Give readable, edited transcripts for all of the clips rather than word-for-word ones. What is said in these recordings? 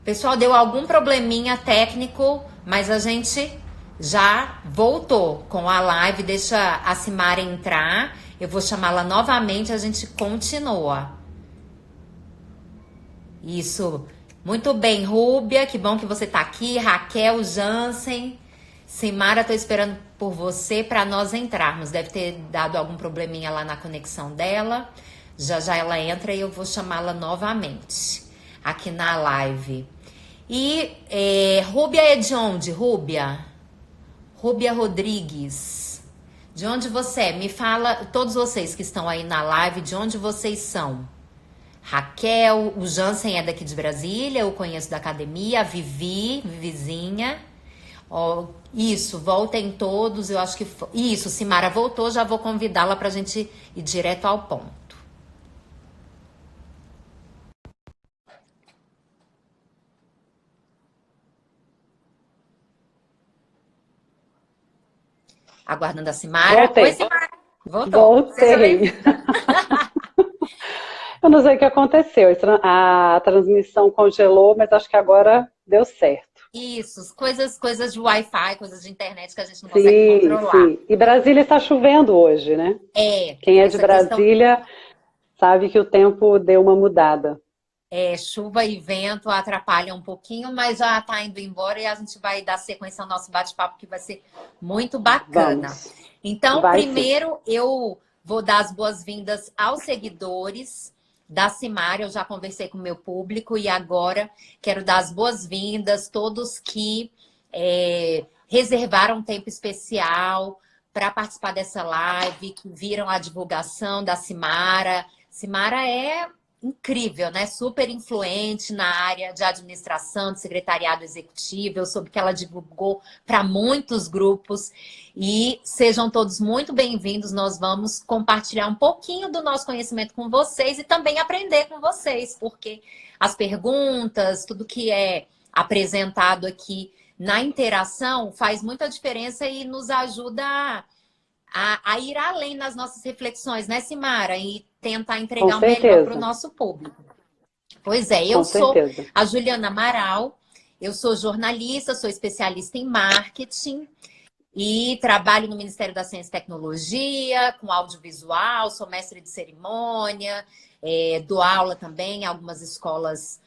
Pessoal, deu algum probleminha técnico, mas a gente já voltou com a live. Deixa a Simara entrar. Eu vou chamá-la novamente, a gente continua. Isso. Muito bem, Rúbia, que bom que você tá aqui. Raquel, Jansen, Simara, tô esperando por você para nós entrarmos. Deve ter dado algum probleminha lá na conexão dela. Já já ela entra e eu vou chamá-la novamente aqui na live. E Rúbia é de onde, Rúbia? Rúbia Rodrigues. De onde você é? Me fala, todos vocês que estão aí na live, de onde vocês são? Raquel, o Jansen é daqui de Brasília, eu conheço da academia, a Vivizinha. Ó, isso, voltem todos, eu acho que... Isso, Simara voltou, já vou convidá-la para a gente ir direto ao ponto. Aguardando a Simara. Voltei. Oi, Simara. Voltou. Voltei. Eu não sei o que aconteceu. A transmissão congelou, mas acho que agora deu certo. Isso, coisas de Wi-Fi, coisas de internet que a gente não consegue controlar. Sim. E Brasília está chovendo hoje, né? Quem é de Brasília sabe que o tempo deu uma mudada. Chuva e vento atrapalham um pouquinho, mas já está indo embora e a gente vai dar sequência ao nosso bate-papo, que vai ser muito bacana. Vamos. Então, primeiro eu vou dar as boas-vindas aos seguidores da Simara. Eu já conversei com o meu público e agora quero dar as boas-vindas a todos que reservaram um tempo especial para participar dessa live, que viram a divulgação da Simara. Simara é incrível, né? Super influente na área de administração, de secretariado executivo. Eu soube que ela divulgou para muitos grupos. E sejam todos muito bem-vindos. Nós vamos compartilhar um pouquinho do nosso conhecimento com vocês e também aprender com vocês, porque as perguntas, tudo que é apresentado aqui na interação faz muita diferença e nos ajuda a ir além nas nossas reflexões, né, Simara? E tentar entregar o melhor para o nosso público. Pois é, eu sou a Juliana Amaral, eu sou jornalista, sou especialista em marketing e trabalho no Ministério da Ciência e Tecnologia, com audiovisual, sou mestre de cerimônia, dou aula também em algumas escolas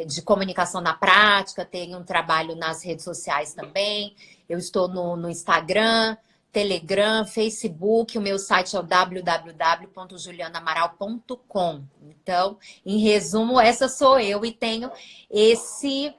de comunicação na prática, tenho um trabalho nas redes sociais também, eu estou no Instagram, Telegram, Facebook, o meu site é o www.julianaamaral.com. Então, em resumo, essa sou eu e tenho esse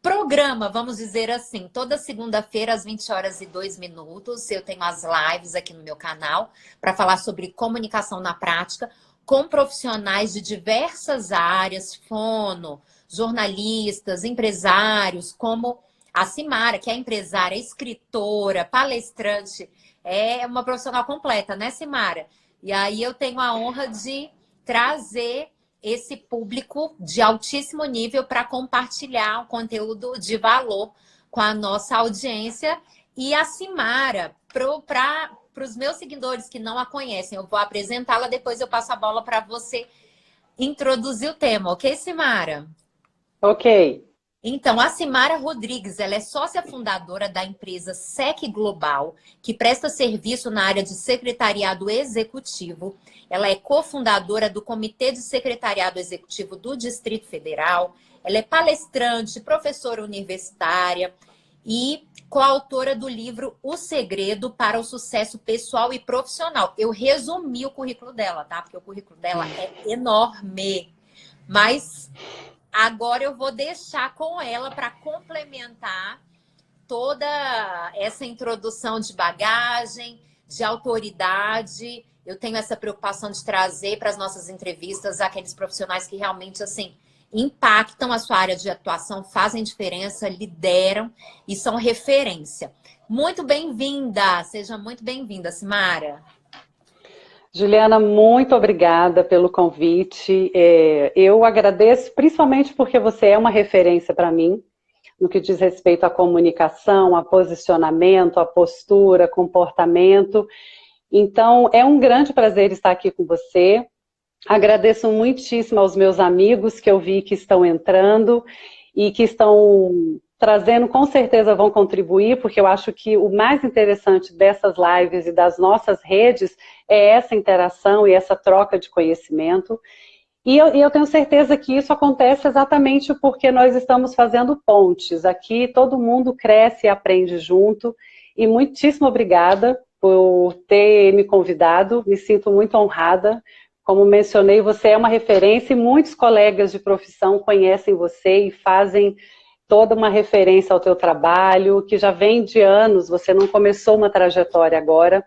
programa, vamos dizer assim, toda segunda-feira às 20h02, eu tenho as lives aqui no meu canal para falar sobre comunicação na prática com profissionais de diversas áreas, fono, jornalistas, empresários, como a Simara, que é empresária, escritora, palestrante, é uma profissional completa, né, Simara? E aí eu tenho a honra de trazer esse público de altíssimo nível para compartilhar um conteúdo de valor com a nossa audiência. E a Simara, para os meus seguidores que não a conhecem, eu vou apresentá-la, depois eu passo a bola para você introduzir o tema, ok, Simara? Ok. Então, a Simara Rodrigues, ela é sócia fundadora da empresa SEC Global, que presta serviço na área de secretariado executivo. Ela é cofundadora do Comitê de Secretariado Executivo do Distrito Federal. Ela é palestrante, professora universitária e coautora do livro O Segredo para o Sucesso Pessoal e Profissional. Eu resumi o currículo dela, tá? Porque o currículo dela é enorme. Mas agora eu vou deixar com ela para complementar toda essa introdução de bagagem, de autoridade. Eu tenho essa preocupação de trazer para as nossas entrevistas aqueles profissionais que realmente, assim, impactam a sua área de atuação, fazem diferença, lideram e são referência. Muito bem-vinda! Seja muito bem-vinda, Simara. Juliana, muito obrigada pelo convite. Eu agradeço principalmente porque você é uma referência para mim no que diz respeito à comunicação, a posicionamento, a postura, comportamento. Então, é um grande prazer estar aqui com você. Agradeço muitíssimo aos meus amigos que eu vi que estão entrando e que estão trazendo, com certeza vão contribuir, porque eu acho que o mais interessante dessas lives e das nossas redes é essa interação e essa troca de conhecimento. E eu tenho certeza que isso acontece exatamente porque nós estamos fazendo pontes. Aqui todo mundo cresce e aprende junto. E muitíssimo obrigada por ter me convidado. Me sinto muito honrada. Como mencionei, você é uma referência e muitos colegas de profissão conhecem você e fazem toda uma referência ao teu trabalho, que já vem de anos, você não começou uma trajetória agora.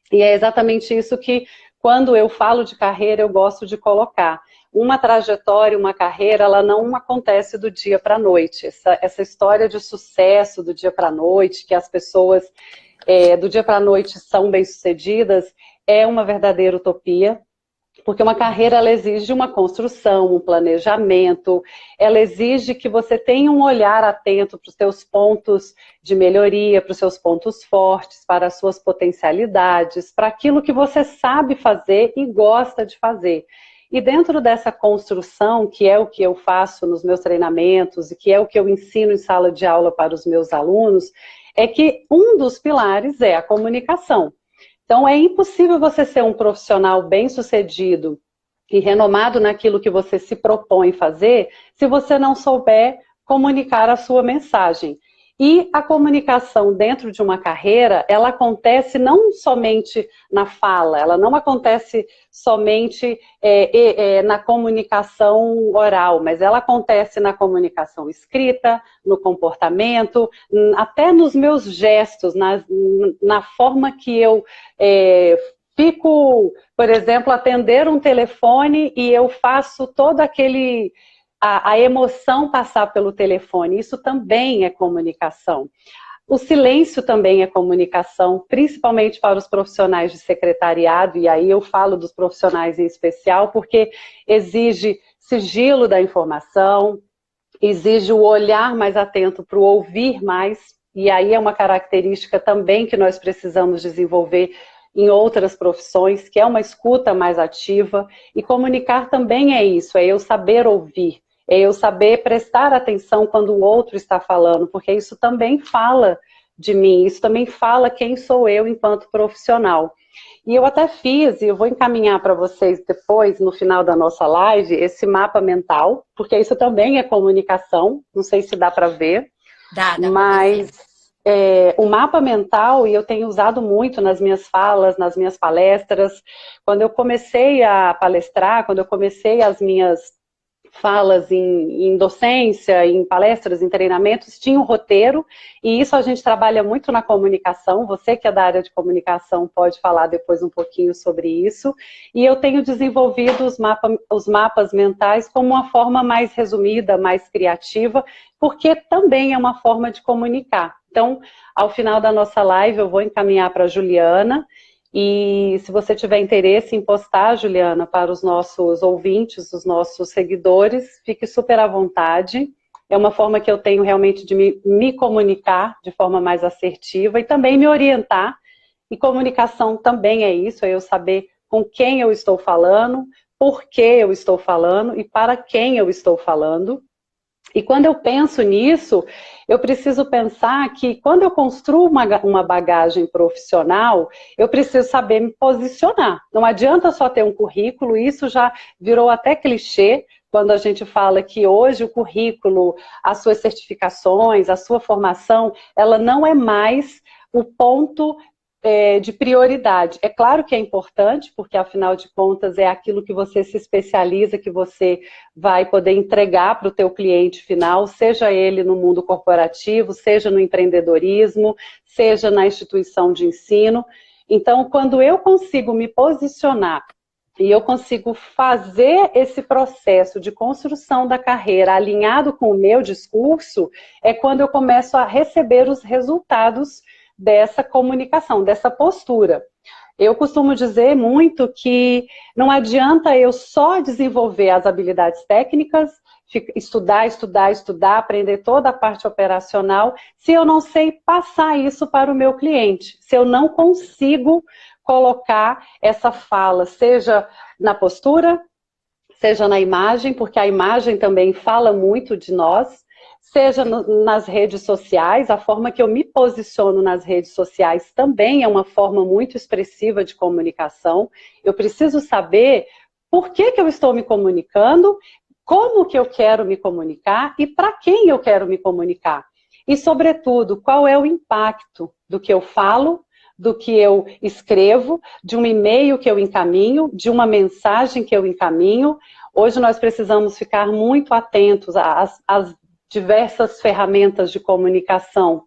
E é exatamente isso que, quando eu falo de carreira, eu gosto de colocar. Uma trajetória, uma carreira, ela não acontece do dia para a noite. Essa história de sucesso do dia para a noite, que as pessoas do dia para a noite são bem-sucedidas, é uma verdadeira utopia. Porque uma carreira, ela exige uma construção, um planejamento, ela exige que você tenha um olhar atento para os seus pontos de melhoria, para os seus pontos fortes, para as suas potencialidades, para aquilo que você sabe fazer e gosta de fazer. E dentro dessa construção, que é o que eu faço nos meus treinamentos e que é o que eu ensino em sala de aula para os meus alunos, é que um dos pilares é a comunicação. Então, é impossível você ser um profissional bem-sucedido e renomado naquilo que você se propõe fazer se você não souber comunicar a sua mensagem. E a comunicação dentro de uma carreira, ela acontece não somente na fala, ela não acontece somente na comunicação oral, mas ela acontece na comunicação escrita, no comportamento, até nos meus gestos, na forma que eu fico, por exemplo, atender um telefone e eu faço todo aquele... A emoção passar pelo telefone, isso também é comunicação. O silêncio também é comunicação, principalmente para os profissionais de secretariado, e aí eu falo dos profissionais em especial, porque exige sigilo da informação, exige o olhar mais atento para o ouvir mais, e aí é uma característica também que nós precisamos desenvolver em outras profissões, que é uma escuta mais ativa, e comunicar também é isso, é eu saber ouvir, é eu saber prestar atenção quando o outro está falando, porque isso também fala de mim, isso também fala quem sou eu enquanto profissional. E eu até fiz, e eu vou encaminhar para vocês depois, no final da nossa live, esse mapa mental, porque isso também é comunicação, não sei se dá para ver, Dá mas o mapa mental, e eu tenho usado muito nas minhas falas, nas minhas palestras, quando eu comecei a palestrar, quando eu comecei as minhas falas em docência, em palestras, em treinamentos, tinha um roteiro, e isso a gente trabalha muito na comunicação, você que é da área de comunicação pode falar depois um pouquinho sobre isso, e eu tenho desenvolvido os mapas mentais como uma forma mais resumida, mais criativa, porque também é uma forma de comunicar. Então, ao final da nossa live, eu vou encaminhar para a Juliana, e se você tiver interesse em postar, Juliana, para os nossos ouvintes, os nossos seguidores, fique super à vontade. É uma forma que eu tenho realmente de me comunicar de forma mais assertiva e também me orientar. E comunicação também é isso, é eu saber com quem eu estou falando, por que eu estou falando e para quem eu estou falando. E quando eu penso nisso, eu preciso pensar que quando eu construo uma bagagem profissional, eu preciso saber me posicionar. Não adianta só ter um currículo, isso já virou até clichê, quando a gente fala que hoje o currículo, as suas certificações, a sua formação, ela não é mais o ponto de prioridade. É claro que é importante, porque afinal de contas é aquilo que você se especializa, que você vai poder entregar para o teu cliente final, seja ele no mundo corporativo, seja no empreendedorismo, seja na instituição de ensino. Então, quando eu consigo me posicionar e eu consigo fazer esse processo de construção da carreira alinhado com o meu discurso, é quando eu começo a receber os resultados dessa comunicação, dessa postura. Eu costumo dizer muito que não adianta eu só desenvolver as habilidades técnicas, estudar, aprender toda a parte operacional, se eu não sei passar isso para o meu cliente, se eu não consigo colocar essa fala, seja na postura, seja na imagem, porque a imagem também fala muito de nós, seja nas redes sociais, a forma que eu me posiciono nas redes sociais também é uma forma muito expressiva de comunicação. Eu preciso saber por que que eu estou me comunicando, como que eu quero me comunicar e para quem eu quero me comunicar. E, sobretudo, qual é o impacto do que eu falo, do que eu escrevo, de um e-mail que eu encaminho, de uma mensagem que eu encaminho. Hoje nós precisamos ficar muito atentos às diversas ferramentas de comunicação,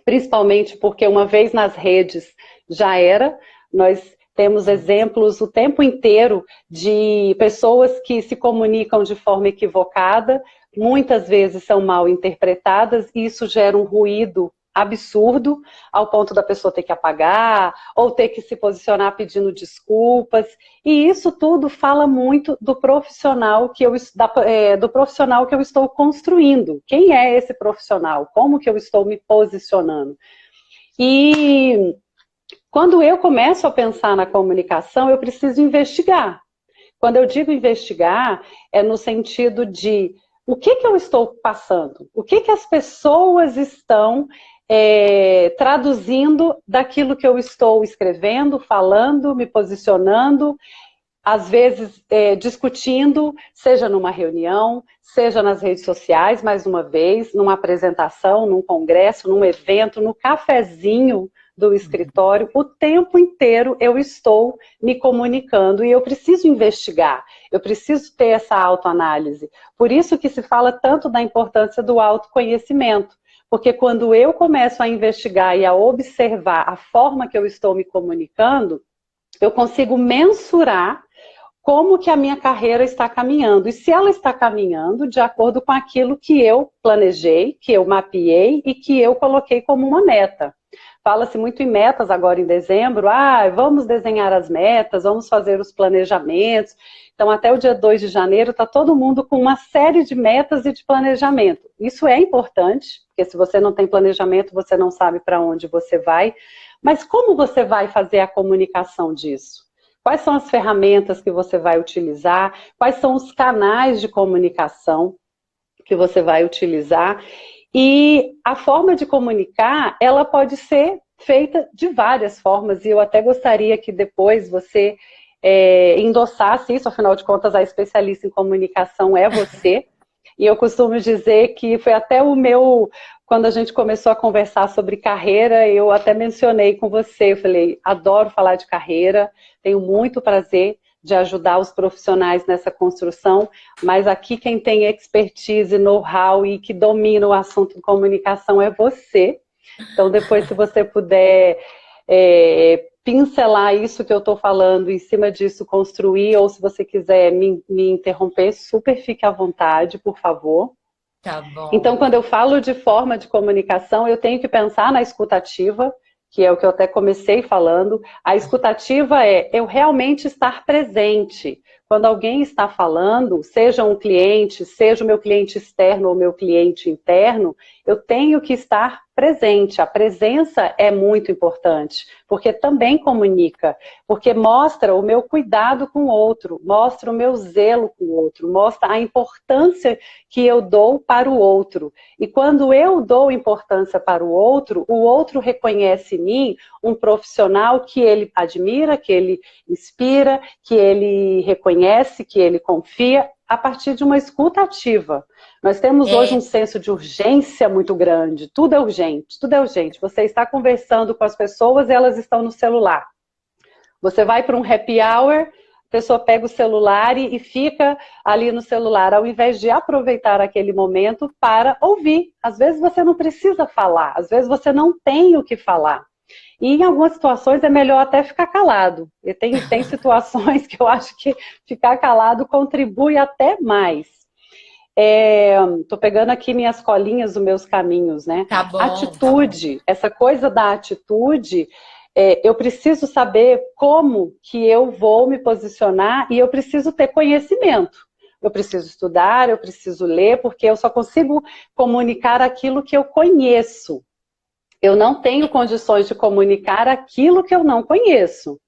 principalmente porque uma vez nas redes já era, nós temos exemplos o tempo inteiro de pessoas que se comunicam de forma equivocada, muitas vezes são mal interpretadas e isso gera um ruído absurdo, ao ponto da pessoa ter que apagar, ou ter que se posicionar pedindo desculpas, e isso tudo fala muito do profissional que do profissional que eu estou construindo. Quem é esse profissional? Como que eu estou me posicionando? E quando eu começo a pensar na comunicação, eu preciso investigar. Quando eu digo investigar, é no sentido de o que eu estou passando? O que as pessoas estão traduzindo daquilo que eu estou escrevendo, falando, me posicionando, às vezes discutindo, seja numa reunião, seja nas redes sociais, mais uma vez, numa apresentação, num congresso, num evento, no cafezinho do escritório, o tempo inteiro eu estou me comunicando e eu preciso investigar, eu preciso ter essa autoanálise. Por isso que se fala tanto da importância do autoconhecimento, porque quando eu começo a investigar e a observar a forma que eu estou me comunicando, eu consigo mensurar como que a minha carreira está caminhando. E se ela está caminhando de acordo com aquilo que eu planejei, que eu mapeei e que eu coloquei como uma meta. Fala-se muito em metas agora em dezembro, vamos desenhar as metas, vamos fazer os planejamentos. Então, até o dia 2 de janeiro, está todo mundo com uma série de metas e de planejamento. Isso é importante, porque se você não tem planejamento, você não sabe para onde você vai. Mas como você vai fazer a comunicação disso? Quais são as ferramentas que você vai utilizar? Quais são os canais de comunicação que você vai utilizar? E a forma de comunicar, ela pode ser feita de várias formas, e eu até gostaria que depois você endossasse isso, afinal de contas, a especialista em comunicação é você, e eu costumo dizer que foi até quando a gente começou a conversar sobre carreira, eu até mencionei com você, eu falei, adoro falar de carreira, tenho muito prazer de ajudar os profissionais nessa construção, mas aqui quem tem expertise, know-how e que domina o assunto de comunicação é você. Então, depois, se você puder pincelar isso que eu estou falando, em cima disso construir, ou se você quiser me interromper, super fique à vontade, por favor. Tá bom. Então, quando eu falo de forma de comunicação, eu tenho que pensar na escutativa, que é o que eu até comecei falando. A escutativa é eu realmente estar presente. Quando alguém está falando, seja um cliente, seja o meu cliente externo ou o meu cliente interno, eu tenho que estar presente. A presença é muito importante, porque também comunica, porque mostra o meu cuidado com o outro, mostra o meu zelo com o outro, mostra a importância que eu dou para o outro. E quando eu dou importância para o outro reconhece em mim um profissional que ele admira, que ele inspira, que ele reconhece, que ele confia, a partir de uma escuta ativa. Nós temos hoje um senso de urgência muito grande, tudo é urgente, tudo é urgente. Você está conversando com as pessoas e elas estão no celular. Você vai para um happy hour, a pessoa pega o celular e fica ali no celular, ao invés de aproveitar aquele momento para ouvir. Às vezes você não precisa falar, às vezes você não tem o que falar. E em algumas situações é melhor até ficar calado. E tem situações que eu acho que ficar calado contribui até mais. Tô pegando aqui minhas colinhas dos meus caminhos, né? Tá bom, atitude, tá bom. Essa coisa da atitude, eu preciso saber como que eu vou me posicionar e eu preciso ter conhecimento. Eu preciso estudar, eu preciso ler, porque eu só consigo comunicar aquilo que eu conheço. Eu não tenho condições de comunicar aquilo que eu não conheço.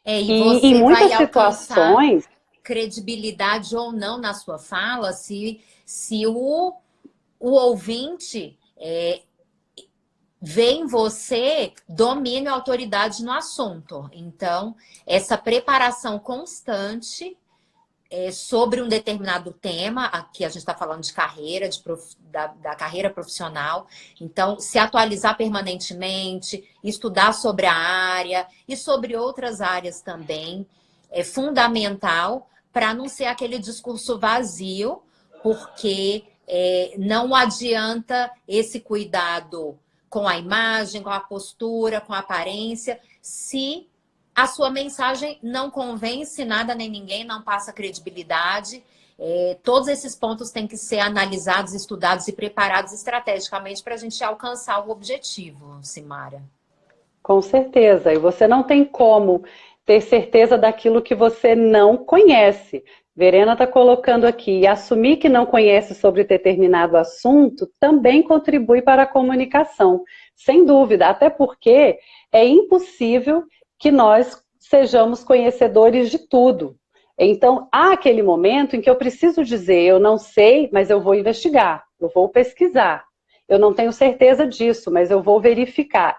E você em muitas vai situações... credibilidade ou não na sua fala, se o o ouvinte vê em você domínio e autoridade no assunto. Então, essa preparação constante sobre um determinado tema, aqui a gente está falando de carreira, da carreira profissional, então se atualizar permanentemente, estudar sobre a área e sobre outras áreas também, é fundamental para não ser aquele discurso vazio, porque não adianta esse cuidado com a imagem, com a postura, com a aparência, se a sua mensagem não convence nada nem ninguém, não passa credibilidade. Todos esses pontos têm que ser analisados, estudados e preparados estrategicamente para a gente alcançar o objetivo, Simara. Com certeza. E você não tem como ter certeza daquilo que você não conhece. Verena está colocando aqui, e assumir que não conhece sobre determinado assunto também contribui para a comunicação. Sem dúvida, até porque é impossível que nós sejamos conhecedores de tudo. Então, há aquele momento em que eu preciso dizer, eu não sei, mas eu vou investigar, eu vou pesquisar. Eu não tenho certeza disso, mas eu vou verificar.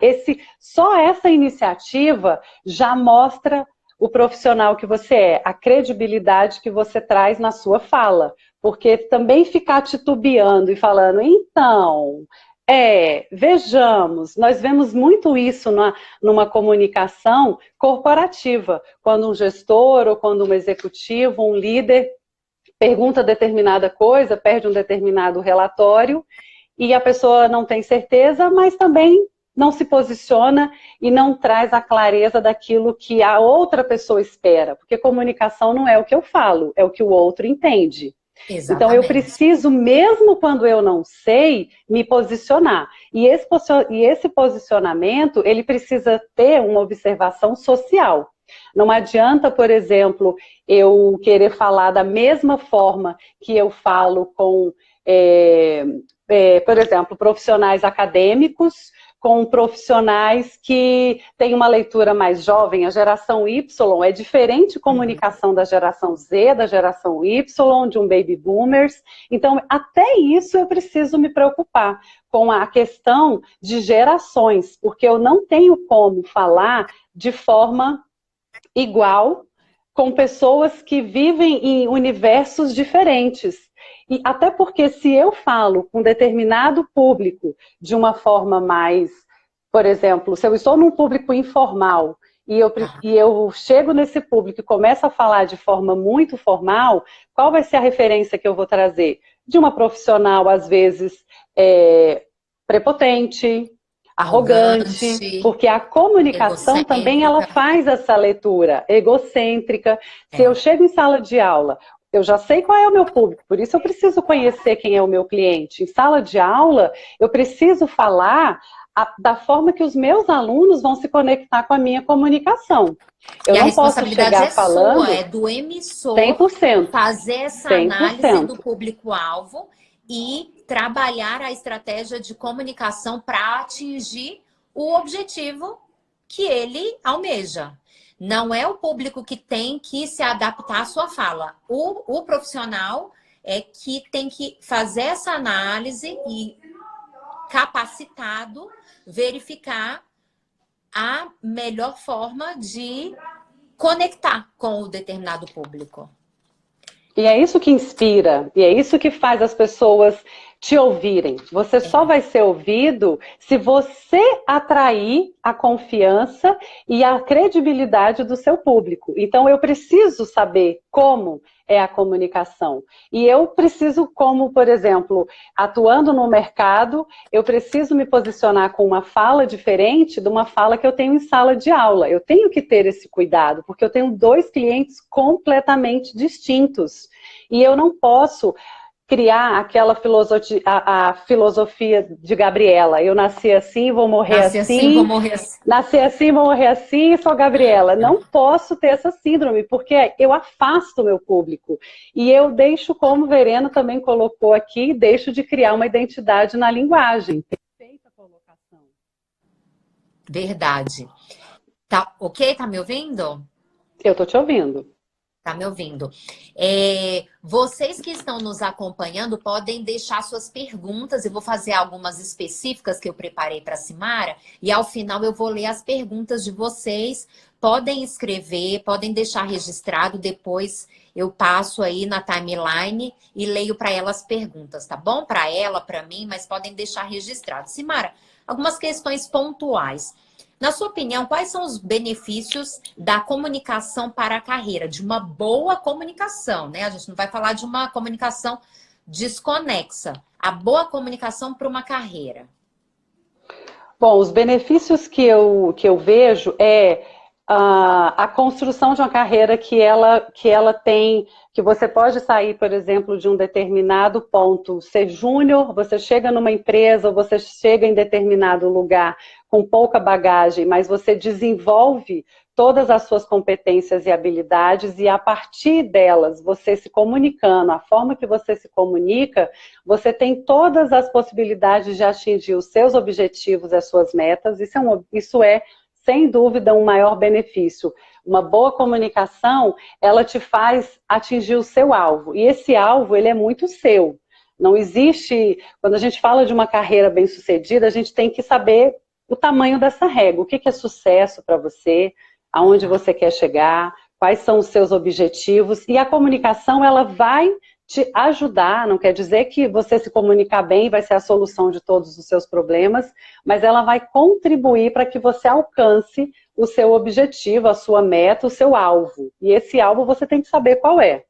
Só essa iniciativa já mostra o profissional que você é, a credibilidade que você traz na sua fala. Porque também ficar titubeando e falando, então, vejamos, nós vemos muito isso numa comunicação corporativa, quando um gestor ou quando um executivo, um líder pergunta determinada coisa, pede um determinado relatório, e a pessoa não tem certeza, mas também não se posiciona e não traz a clareza daquilo que a outra pessoa espera, porque comunicação não é o que eu falo, é o que o outro entende. Exatamente. Então eu preciso, mesmo quando eu não sei, me posicionar. E esse posicionamento, ele precisa ter uma observação social. Não adianta, por exemplo, eu querer falar da mesma forma que eu falo com, por exemplo, profissionais acadêmicos, com profissionais que têm uma leitura mais jovem. A geração Y é diferente comunicação da geração Z, da geração Y, de um baby boomers. Então, até isso eu preciso me preocupar com a questão de gerações, porque eu não tenho como falar de forma igual com pessoas que vivem em universos diferentes. E até porque se eu falo com determinado público de uma forma mais, por exemplo, se eu estou num público informal e eu chego nesse público e começo a falar de forma muito formal, qual vai ser a referência que eu vou trazer? De uma profissional, às vezes, prepotente, arrogante, porque a comunicação também ela faz essa leitura egocêntrica. Se eu chego em sala de aula, eu já sei qual é o meu público, por isso eu preciso conhecer quem é o meu cliente. Em sala de aula, eu preciso falar da forma que os meus alunos vão se conectar com a minha comunicação. Eu não posso chegar falando... Sua, é do emissor 100%, fazer essa 100%. análise do público-alvo e trabalhar a estratégia de comunicação para atingir o objetivo que ele almeja. Não é o público que tem que se adaptar à sua fala. O profissional é que tem que fazer essa análise e, capacitado, verificar a melhor forma de conectar com o determinado público. E é isso que inspira, e é isso que faz as pessoas te ouvirem. Você só vai ser ouvido se você atrair a confiança e a credibilidade do seu público. Então eu preciso saber como é a comunicação. E eu preciso, como, por exemplo, atuando no mercado, eu preciso me posicionar com uma fala diferente de uma fala que eu tenho em sala de aula. Eu tenho que ter esse cuidado, porque eu tenho 2 clientes completamente distintos. E eu não posso criar aquela filosofia, a filosofia de Gabriela. Eu nasci assim, vou morrer assim. Nasci assim, vou morrer assim e sou Gabriela. Não posso ter essa síndrome, porque eu afasto o meu público. E eu deixo, como Verena também colocou aqui, deixo de criar uma identidade na linguagem. Perfeita colocação. Verdade. Tá ok? Tá me ouvindo? Eu tô te ouvindo. Tá me ouvindo? Vocês que estão nos acompanhando podem deixar suas perguntas. Eu vou fazer algumas específicas que eu preparei para a Simara e ao final eu vou ler as perguntas de vocês. Podem escrever, podem deixar registrado. Depois eu passo aí na timeline e leio para ela as perguntas, tá bom? Para ela, para mim, mas podem deixar registrado. Simara, algumas questões pontuais. Na sua opinião, quais são os benefícios da comunicação para a carreira? De uma boa comunicação, né? A gente não vai falar de uma comunicação desconexa. A boa comunicação para uma carreira. Bom, os benefícios que eu vejo é a construção de uma carreira que ela tem, que você pode sair, por exemplo, de um determinado ponto, ser júnior, você chega numa empresa ou você chega em determinado lugar com pouca bagagem, mas você desenvolve todas as suas competências e habilidades e a partir delas, você se comunicando, a forma que você se comunica, você tem todas as possibilidades de atingir os seus objetivos e as suas metas. Isso é sem dúvida, um maior benefício. Uma boa comunicação, ela te faz atingir o seu alvo. E esse alvo, ele é muito seu. Não existe... Quando a gente fala de uma carreira bem-sucedida, a gente tem que saber o tamanho dessa régua. O que é sucesso para você? Aonde você quer chegar? Quais são os seus objetivos? E a comunicação, ela vai te ajudar, não quer dizer que você se comunicar bem vai ser a solução de todos os seus problemas, mas ela vai contribuir para que você alcance o seu objetivo, a sua meta, o seu alvo. E esse alvo você tem que saber qual é.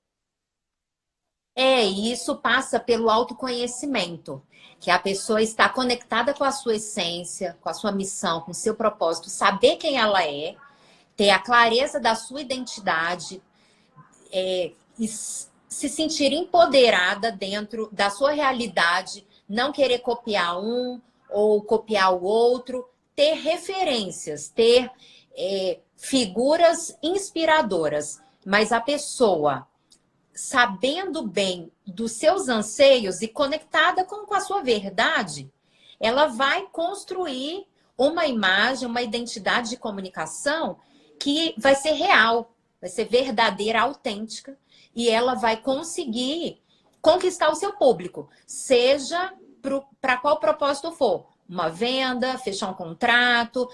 E isso passa pelo autoconhecimento, que a pessoa está conectada com a sua essência, com a sua missão, com o seu propósito, saber quem ela é, ter a clareza da sua identidade, e se sentir empoderada dentro da sua realidade, não querer copiar um ou copiar o outro, ter referências, ter figuras inspiradoras. Mas a pessoa, sabendo bem dos seus anseios e conectada com a sua verdade, ela vai construir uma imagem, uma identidade de comunicação que vai ser real, vai ser verdadeira, autêntica. E ela vai conseguir conquistar o seu público, seja para qual propósito for. Uma venda, fechar um contrato,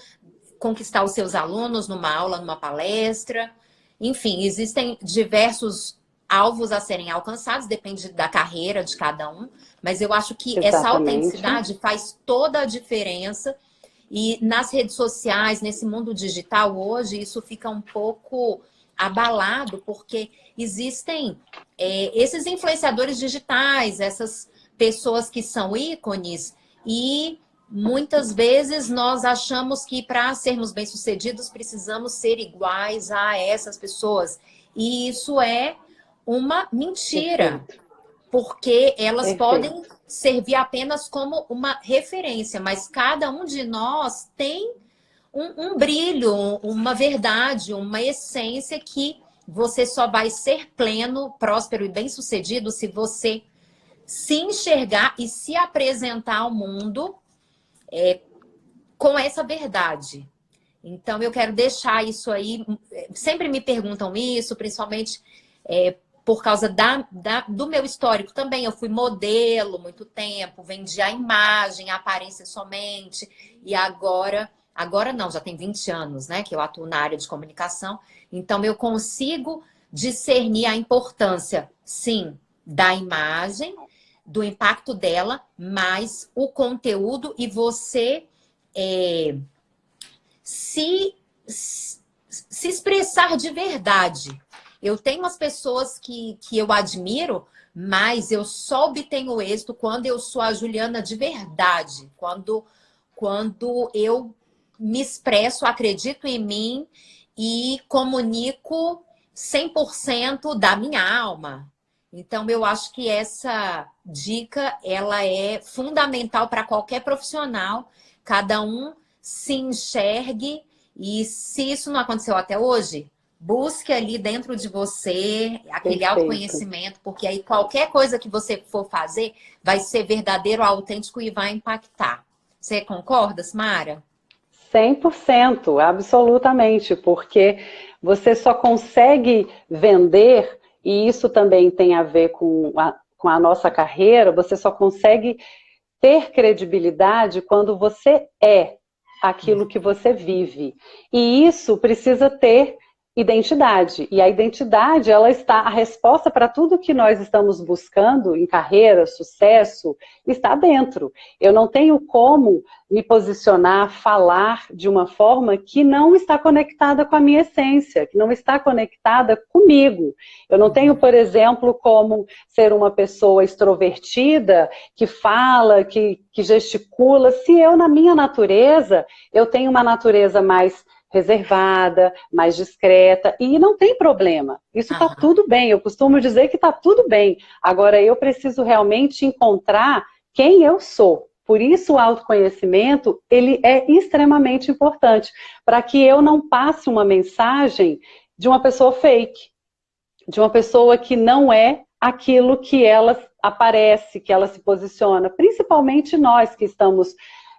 conquistar os seus alunos numa aula, numa palestra. Enfim, existem diversos alvos a serem alcançados, depende da carreira de cada um. Mas eu acho que essa autenticidade faz toda a diferença. E nas redes sociais, nesse mundo digital hoje, isso fica um pouco abalado, porque existem esses influenciadores digitais, essas pessoas que são ícones, e muitas vezes nós achamos que para sermos bem-sucedidos precisamos ser iguais a essas pessoas. E isso é uma mentira, porque elas podem servir apenas como uma referência, mas cada um de nós tem um brilho, uma verdade, uma essência que você só vai ser pleno, próspero e bem-sucedido se você se enxergar e se apresentar ao mundo com essa verdade. Então, eu quero deixar isso aí. Sempre me perguntam isso, principalmente por causa do meu histórico também. Eu fui modelo muito tempo, vendi a imagem, a aparência somente, e Agora não, já tem 20 anos, né, que eu atuo na área de comunicação. Então, eu consigo discernir a importância, sim, da imagem, do impacto dela, mas o conteúdo e você se expressar de verdade. Eu tenho umas pessoas que eu admiro, mas eu só obtenho êxito quando eu sou a Juliana de verdade. Quando eu me expresso, acredito em mim e comunico 100% da minha alma. Então, eu acho que essa dica, ela é fundamental para qualquer profissional. Cada um se enxergue e se isso não aconteceu até hoje, busque ali dentro de você aquele autoconhecimento, porque aí qualquer coisa que você for fazer vai ser verdadeiro, autêntico e vai impactar. Você concorda, Simara? 100%, absolutamente, porque você só consegue vender, e isso também tem a ver com a nossa carreira, você só consegue ter credibilidade quando você é aquilo que você vive. E isso precisa ter identidade. E a identidade, ela está, a resposta para tudo que nós estamos buscando em carreira, sucesso, está dentro. Eu não tenho como me posicionar, falar de uma forma que não está conectada com a minha essência, que não está conectada comigo. Eu não tenho, por exemplo, como ser uma pessoa extrovertida, que fala, que gesticula, se eu, na minha natureza, eu tenho uma natureza mais reservada, mais discreta, e não tem problema. Isso está tudo bem, eu costumo dizer que está tudo bem. Agora, eu preciso realmente encontrar quem eu sou. Por isso, o autoconhecimento, ele é extremamente importante, para que eu não passe uma mensagem de uma pessoa fake, de uma pessoa que não é aquilo que ela aparece, que ela se posiciona, principalmente nós que estamos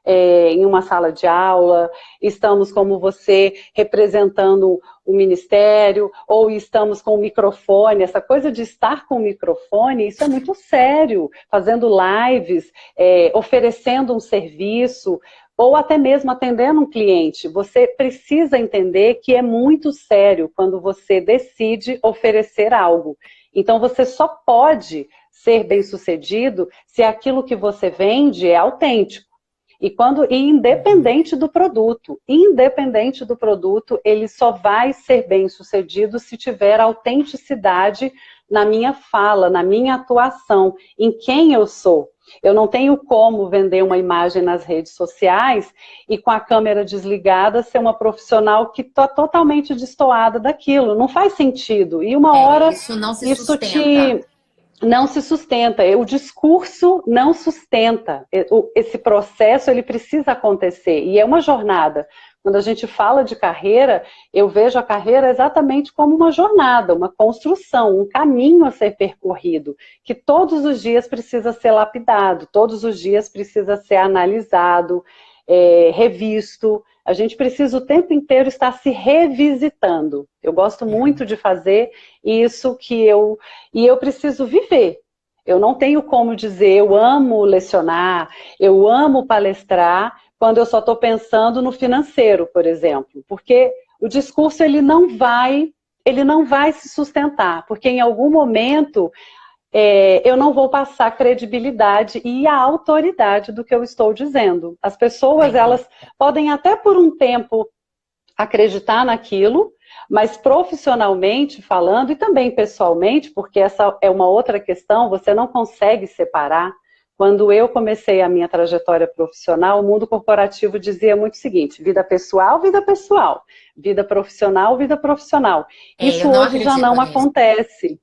em uma sala de aula, estamos como você representando o ministério, ou estamos com o microfone, essa coisa de estar com o microfone, isso é muito sério, fazendo lives, oferecendo um serviço, ou até mesmo atendendo um cliente. Você precisa entender que é muito sério quando você decide oferecer algo. Então você só pode ser bem-sucedido se aquilo que você vende é autêntico. E independente do produto, ele só vai ser bem sucedido se tiver autenticidade na minha fala, na minha atuação, em quem eu sou. Eu não tenho como vender uma imagem nas redes sociais e com a câmera desligada ser uma profissional que está totalmente destoada daquilo. Não faz sentido. E uma hora isso não se isso sustenta. Não se sustenta, o discurso não sustenta, esse processo ele precisa acontecer, e é uma jornada. Quando a gente fala de carreira, eu vejo a carreira exatamente como uma jornada, uma construção, um caminho a ser percorrido, que todos os dias precisa ser lapidado, todos os dias precisa ser analisado, revisto. A gente precisa o tempo inteiro estar se revisitando. Eu gosto muito de fazer isso e eu preciso viver. Eu não tenho como dizer, eu amo lecionar, eu amo palestrar, quando eu só estou pensando no financeiro, por exemplo. Porque o discurso ele não vai se sustentar, porque em algum momento eu não vou passar credibilidade e a autoridade do que eu estou dizendo. As pessoas, elas podem até por um tempo acreditar naquilo, mas profissionalmente falando e também pessoalmente, porque essa é uma outra questão, você não consegue separar. Quando eu comecei a minha trajetória profissional, o mundo corporativo dizia muito o seguinte: vida pessoal, vida pessoal, vida profissional, vida profissional. Isso hoje já não acontece.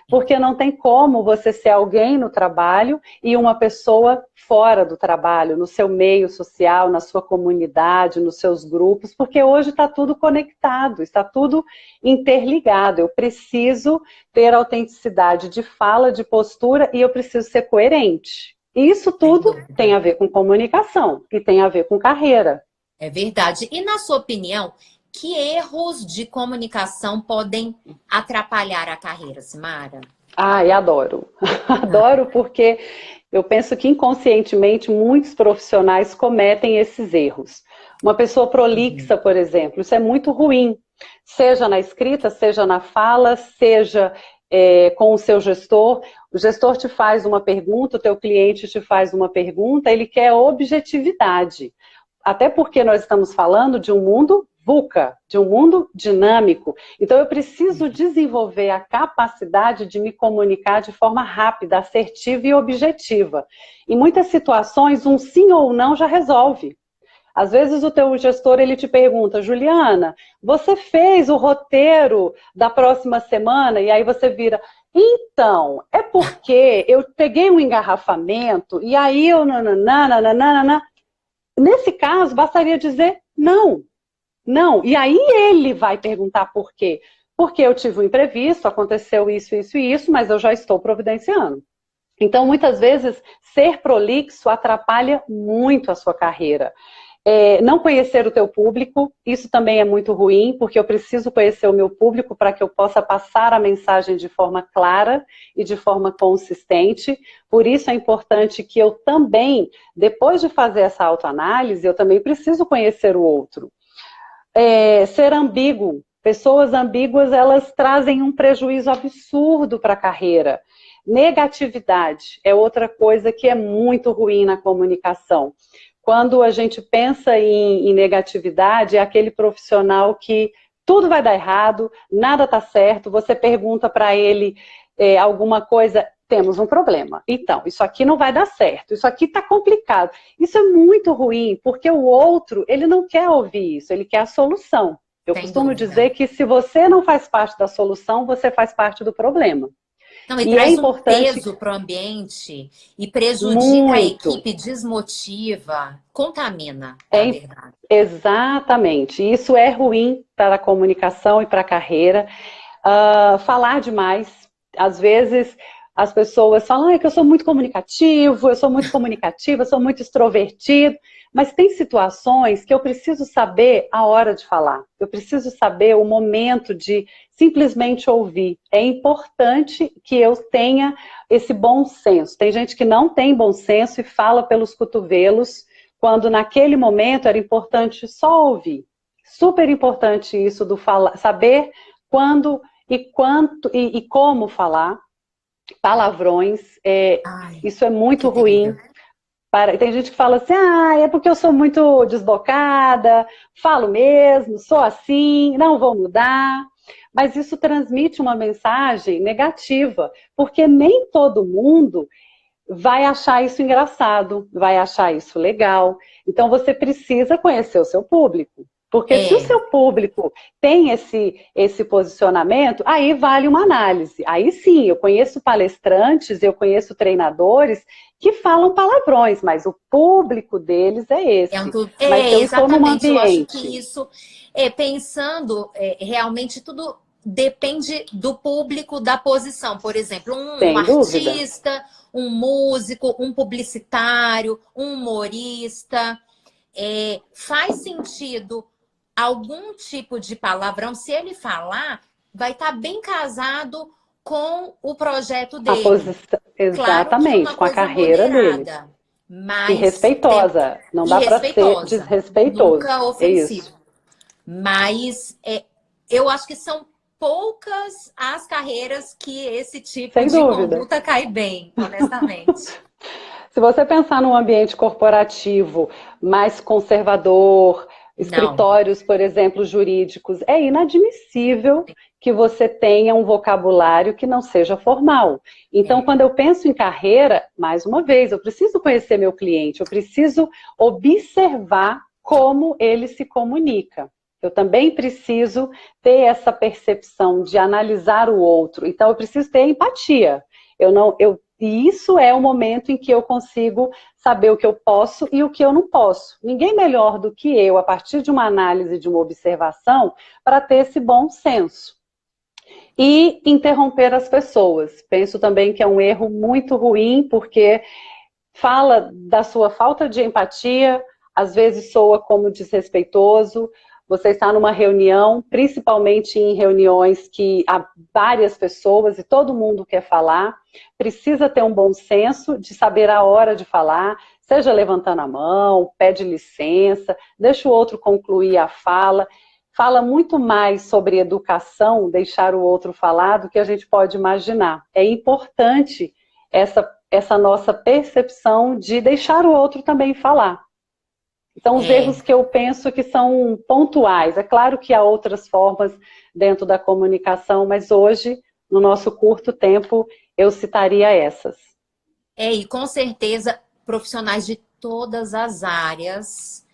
Porque não tem como você ser alguém no trabalho e uma pessoa fora do trabalho, no seu meio social, na sua comunidade, nos seus grupos, porque hoje está tudo conectado, está tudo interligado. Eu preciso ter autenticidade de fala, de postura, e eu preciso ser coerente. E isso tudo tem a ver com comunicação e tem a ver com carreira. É verdade. E na sua opinião, que erros de comunicação podem atrapalhar a carreira, Simara? Ai, adoro. Adoro porque eu penso que inconscientemente muitos profissionais cometem esses erros. Uma pessoa prolixa, por exemplo, isso é muito ruim. Seja na escrita, seja na fala, seja com o seu gestor. O gestor te faz uma pergunta, o teu cliente te faz uma pergunta, ele quer objetividade. Até porque nós estamos falando de um mundo VUCA, de um mundo dinâmico. Então eu preciso desenvolver a capacidade de me comunicar de forma rápida, assertiva e objetiva. Em muitas situações, um sim ou não já resolve. Às vezes o teu gestor ele te pergunta: Juliana, você fez o roteiro da próxima semana? E aí você vira: então, é porque eu peguei um engarrafamento e aí eu nananana. Nesse caso, bastaria dizer não. Não, e aí ele vai perguntar por quê. Porque eu tive um imprevisto, aconteceu isso, isso e isso, mas eu já estou providenciando. Então, muitas vezes, ser prolixo atrapalha muito a sua carreira. Não conhecer o teu público, isso também é muito ruim, porque eu preciso conhecer o meu público para que eu possa passar a mensagem de forma clara e de forma consistente. Por isso é importante que eu também, depois de fazer essa autoanálise, eu também preciso conhecer o outro. Ser ambíguo. Pessoas ambíguas, elas trazem um prejuízo absurdo para a carreira. Negatividade é outra coisa que é muito ruim na comunicação. Quando a gente pensa em negatividade, é aquele profissional que tudo vai dar errado, nada está certo, você pergunta para ele alguma coisa, temos um problema. Então, isso aqui não vai dar certo, isso aqui está complicado. Isso é muito ruim, porque o outro, ele não quer ouvir isso, ele quer a solução. Eu costumo dizer que se você não faz parte da solução, você faz parte do problema. Não, e traz um peso para o ambiente e prejudica a equipe, desmotiva, contamina, na verdade. Exatamente. Isso é ruim para a comunicação e para a carreira. Falar demais. Às vezes as pessoas falam que eu sou muito comunicativo, eu sou muito comunicativa, eu sou muito extrovertido. Mas tem situações que eu preciso saber a hora de falar. Eu preciso saber o momento de simplesmente ouvir. É importante que eu tenha esse bom senso. Tem gente que não tem bom senso e fala pelos cotovelos, quando naquele momento era importante só ouvir. Super importante isso do falar, saber quando e quanto e como falar. Palavrões, isso é muito ruim. Tem gente que fala assim, é porque eu sou muito desbocada, falo mesmo, sou assim, não vou mudar. Mas isso transmite uma mensagem negativa, porque nem todo mundo vai achar isso engraçado, vai achar isso legal. Então você precisa conhecer o seu público. Porque se o seu público tem esse posicionamento, aí vale uma análise. Aí sim, eu conheço palestrantes, eu conheço treinadores que falam palavrões, mas o público deles é esse. Mas eu estou num ambiente... Eu acho que isso, pensando, realmente tudo depende do público, da posição. Por exemplo, um artista, um músico, um publicitário, um humorista. Faz sentido algum tipo de palavrão, se ele falar, vai estar bem casado com o projeto dele. Exatamente, claro, com a carreira dele. Mas e respeitosa. Não dá para ser desrespeitoso. Nunca ofensivo. Mas eu acho que são poucas as carreiras que esse tipo de conduta cai bem, honestamente. Se você pensar num ambiente corporativo mais conservador, escritórios, por exemplo, jurídicos, é inadmissível que você tenha um vocabulário que não seja formal. Então, quando eu penso em carreira, mais uma vez, eu preciso conhecer meu cliente, eu preciso observar como ele se comunica. Eu também preciso ter essa percepção de analisar o outro. Então, eu preciso ter empatia. E isso é o momento em que eu consigo saber o que eu posso e o que eu não posso. Ninguém melhor do que eu, a partir de uma análise, de uma observação, para ter esse bom senso. E interromper as pessoas. Penso também que é um erro muito ruim, porque fala da sua falta de empatia, às vezes soa como desrespeitoso. Você está numa reunião, principalmente em reuniões que há várias pessoas e todo mundo quer falar, precisa ter um bom senso de saber a hora de falar, seja levantando a mão, pede licença, deixa o outro concluir a fala. Fala muito mais sobre educação, deixar o outro falar, do que a gente pode imaginar. É importante essa nossa percepção de deixar o outro também falar. Então, os erros que eu penso que são pontuais. É claro que há outras formas dentro da comunicação, mas hoje, no nosso curto tempo, eu citaria essas. E com certeza, profissionais de todas as áreas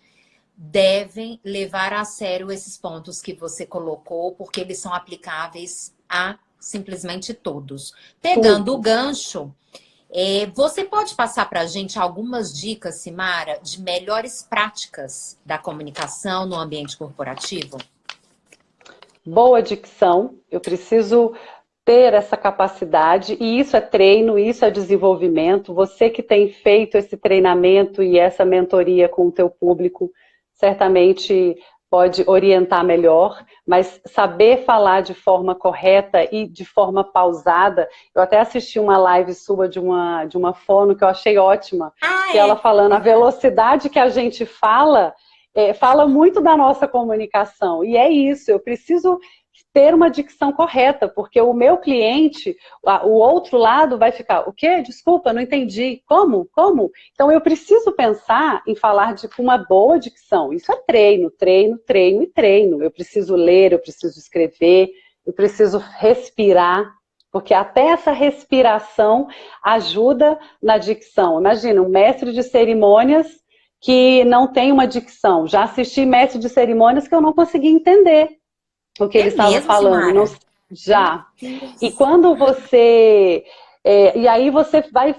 devem levar a sério esses pontos que você colocou, porque eles são aplicáveis a simplesmente todos. Pegando o gancho... você pode passar para a gente algumas dicas, Simara, de melhores práticas da comunicação no ambiente corporativo? Boa dicção. Eu preciso ter essa capacidade, e isso é treino, isso é desenvolvimento. Você que tem feito esse treinamento e essa mentoria com o teu público, certamente pode orientar melhor, mas saber falar de forma correta e de forma pausada. Eu até assisti uma live sua de uma fono que eu achei ótima, que ela falando a velocidade que a gente fala, fala muito da nossa comunicação. E é isso, eu preciso ter uma dicção correta, porque o meu cliente, o outro lado vai ficar, o quê? Desculpa, não entendi. Como? Como? Então eu preciso pensar em falar com uma boa dicção. Isso é treino, treino, treino e treino. Eu preciso ler, eu preciso escrever, eu preciso respirar, porque até essa respiração ajuda na dicção. Imagina, um mestre de cerimônias que não tem uma dicção. Já assisti mestre de cerimônias que eu não consegui entender o que eles estavam falando. Não, já. E quando você... e aí você vai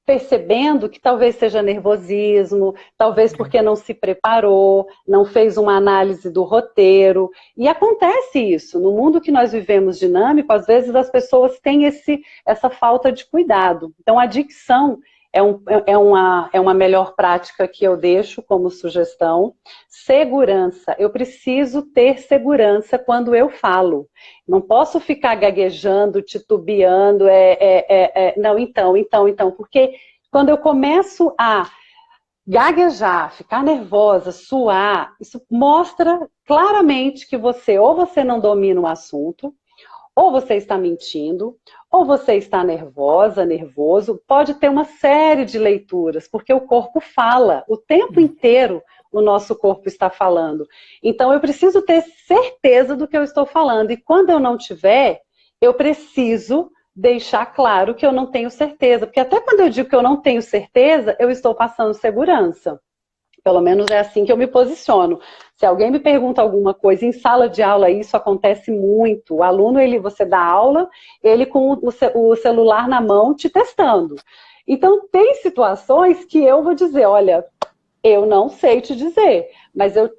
percebendo que talvez seja nervosismo, talvez porque não se preparou, não fez uma análise do roteiro. E acontece isso. No mundo que nós vivemos dinâmico, às vezes as pessoas têm essa falta de cuidado. Então a dicção é uma melhor prática que eu deixo como sugestão. Segurança. Eu preciso ter segurança quando eu falo. Não posso ficar gaguejando, titubeando, não, então. Porque quando eu começo a gaguejar, ficar nervosa, suar, isso mostra claramente que ou você não domina o assunto, ou você está mentindo, ou você está nervosa, nervoso. Pode ter uma série de leituras, porque o corpo fala. O tempo inteiro o nosso corpo está falando. Então eu preciso ter certeza do que eu estou falando. E quando eu não tiver, eu preciso deixar claro que eu não tenho certeza. Porque até quando eu digo que eu não tenho certeza, eu estou passando segurança. Pelo menos é assim que eu me posiciono. Se alguém me pergunta alguma coisa, em sala de aula isso acontece muito. O aluno, você dá aula, ele com o celular na mão te testando. Então tem situações que eu vou dizer, olha, eu não sei te dizer, mas eu